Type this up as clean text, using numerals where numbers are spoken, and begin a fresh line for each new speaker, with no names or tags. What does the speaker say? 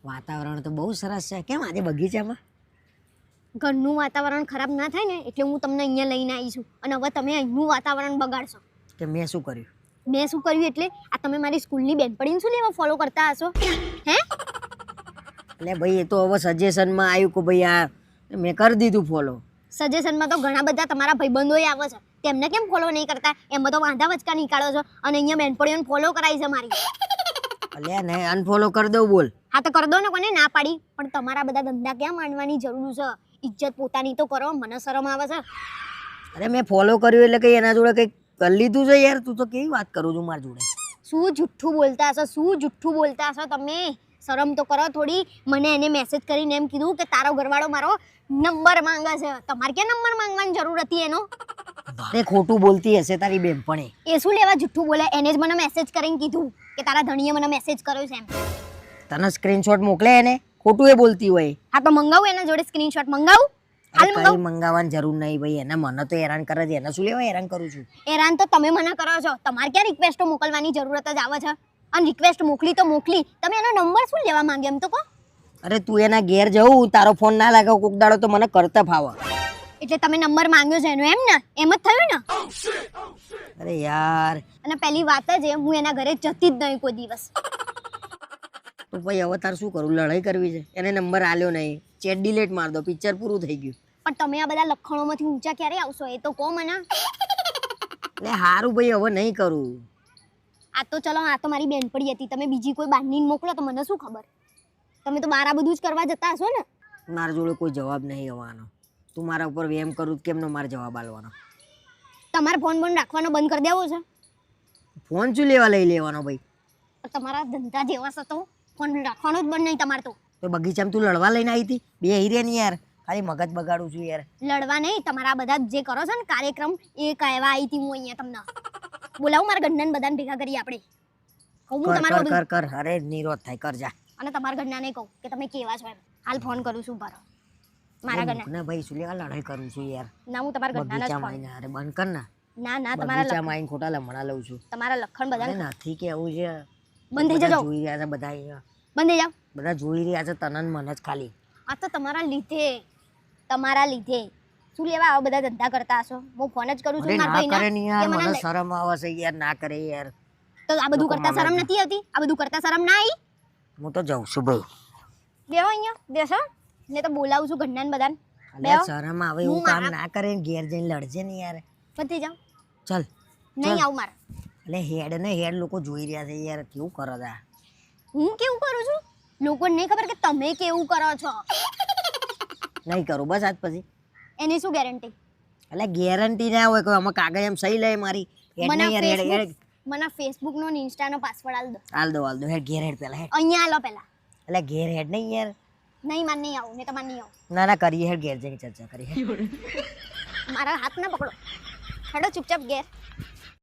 વાતાવરણ તો બહુ સરસ છે. કેમ આજે બગીચામાં?
ઘરનું વાતાવરણ ખરાબ ના થાય ને એટલે હું તમને અહીંયા લઈને આવી છું અને હવે તમે અહીંનું વાતાવરણ બગાડશો.
કે મેં શું કર્યું?
મેં શું કર્યું એટલે આ તમે મારી સ્કૂલની બેનપણીને શું લેવા ફોલો કરતા હશો હે?
એટલે ભાઈ એ તો હવે સજેશનમાં આવ્યું કે ભાઈ આ મેં કરી દીધું ફોલો.
સજેશનમાં તો ઘણા બધા તમારા ભાઈબંધોય આવે છે, તેમને કેમ ફોલો નહીં કરતા? એમાં તો વાંધા વચકા નીકાળો છો અને અહીંયા બેનપણીઓને ફોલો કરાવી છે મારી.
એટલે ને અનફોલો કરી દઉં બોલ.
હા તો કરી દો ને, કોને ના પાડી? પણ તમારા બધા ધંધા ક્યાં માંડવાની જરૂર છે? ઇજ્જત પોતાની તો કરો, મને શરમ આવે છે.
અરે મેં ફોલો કર્યું એટલે કઈ એના જોડે કંઈક કરી લીધું છે યાર. તું તો કેવી વાત કરું છું મારી જોડે?
શું જુઠ્ઠું બોલતા હશો, શું જુઠ્ઠું બોલતા હશો તમે? શરમ તો કરો થોડી. મને એને મેસેજ કરીને એમ કીધું કે તારો ઘરવાળો મારો નંબર માંગે છે. તમારે ક્યાં નંબર માંગવાની જરૂર હતી એનો?
અરે ખોટું બોલતી હશે તારી બેનપણી.
એ શું લેવા જુઠ્ઠું બોલે? એને જ મને મેસેજ કરીને કીધું કે તારા ધણીએ મને મેસેજ કર્યો છે એમ.
તને સ્ક્રીનશોટ મોકલે એને? ખોટું એ બોલતી હોય.
હા તો મંગાવું એના જોડે સ્ક્રીનશોટ મંગાવું? હાલ
કઈ
મંગાવું.
મંગાવવાની જરૂર નહીં ભાઈ. એને મને તો હેરાન કરે છે, એને શું લેવા હેરાન કરું છું?
હેરાન તો તમે મને કરો છો. તમારે ક્યાં રિક્વેસ્ટો મોકલવાની જરૂરત જ આવે છે? અને રિક્વેસ્ટ મોકલી તો મોકલી, તમે એનો નંબર શું લેવા માંગે એમ તો કહો?
અરે તું એના ઘેર જવું, તારો ફોન ના લાગે કોક દાડો તો મને કરતા ફાવે.
એટલે તમે નંબર માંગ્યો છે એનો, એમ ને? એમ જ થયું ને?
અરે યાર
અને પહેલી વાત જ હું એના ઘરે જતી જ નહીં કોઈ દિવસ.
તો ભાઈ હવે તાર શું કરું? લડાઈ કરવી છે? એને નંબર આલ્યો નહીં, ચેટ ડિલીટ માર દો, પિક્ચર પૂરું થઈ ગયું.
પણ તમે આ બધા લખણોમાંથી ઊંચા ક્યારે આવશો એ તો કહો મને.
એટલે હારું ભાઈ હવે નહીં કરું.
આ તો ચલો, આ તો મારી બેનપણી હતી. તમે બીજી કોઈ બહારની મોકલો તો મને શું ખબર? તમે તો મારા બધું જ કરવા જતા હશો ને?
મારા જોડે કોઈ જવાબ નહીં આવવાનો. તું મારા ઉપર વેમ કરું કેમનો મારે જવાબ આલવાનો?
તમારે ફોન બોન રાખવાનો બંધ કરી દેવો છે?
ફોન શું લેવા લઈ લેવાનો ભાઈ?
તમારા ધંધા જેવા છે તો ફોન રાખવાનો જ બંધ નહીં તમારે તો.
તો બગીચામાં તું લડવા લઈને આવી હતી? બે હીરે નહીં યાર, ખાલી મગજ બગાડું છું યાર.
લડવા નહીં, તમારા બધા જે કરો છો ને કાર્યક્રમ એ કહેવા આવી હતી હું અહીંયા તમને. બોલાવું મારા ઘરના બધાને ભેગા કરી આપણે. કહું હું તમારું
કર કર કર. અરે નિરોધ થાય, કર જા.
અને તમારા ઘરનાને કહું કે તમે કેવા છો એમ. હાલ ફોન કરું છું ભરો મારા ઘરના.
ના ભાઈ શું લેવા લડાઈ કરું છું યાર?
ના હું તમારા ઘરનાના જ ફોન.
અરે બંધ કર ના.
ના ના તમારા
બગીચામાં આવીને ખોટા લમણા લઉં છું.
તમારા લખણ બધા
નથી કેવું છે.
બંધ થઈ જાઓ.
જોઈ રહ્યા છે બધા અહીંયા.
બંધ થઈ જાઓ.
બધા જોઈ રહ્યા છે તનન મને જ ખાલી.
આ તો તમારા લીધે, તમારા લીધે. શું લેવા આવા બધા ધંધા કરતા હશો? હું ફોન જ કરું છું
અરે
મારા
ના કરે ને યાર,
ભાઈને.
મને શરમ આવે છે યાર. ના કરે યાર.
તો આ બધું કરતા શરમ નથી આવતી? આ બધું કરતા શરમ ના આવી?
હું તો જાઉં છું ભાઈ.
બેહો અહીંયા, બેસો. ને તો બોલાવું છું ઘરના ને બધાને.
અલ્યા શરમ આવે એવું કામ ના કરે ને ઘેર જઈને લડજે ને યાર.
બધી જાઓ.
ચાલ.
નહીં આવું મારે.
એટલે હેડ ને હેડ લોકો જોઈ રહ્યા છે યાર. કેવું કરો છો?
હું કેવું કરું છું? લોકોને નહીં ખબર કે તમે કેવું કરો છો.
નહીં કરું બસ આજ પછી.
એની શું ગેરંટી?
એટલે ગેરંટી ના હોય કોઈ આમાં કાગળ એમ સહી લે મારી. હેડ ને યાર, હેડ હેડ.
મને ફેસબુક નો ને ઇન્સ્ટા નો પાસવર્ડ આલ દો.
હાલ દો હેડ. ઘેર હેડ પેલા હેડ.
અહીંયા આલો પેલા.
એટલે ઘેર હેડ નહીં યાર.
નહીં માર નહીં આવું, ને તમારે નહીં આવું.
ના ના કરીએ હેડ. ઘેર જઈને ચર્ચા કરીએ.
મારા હાથ ના પકડો. હેડો ચૂપચાપ ઘેર.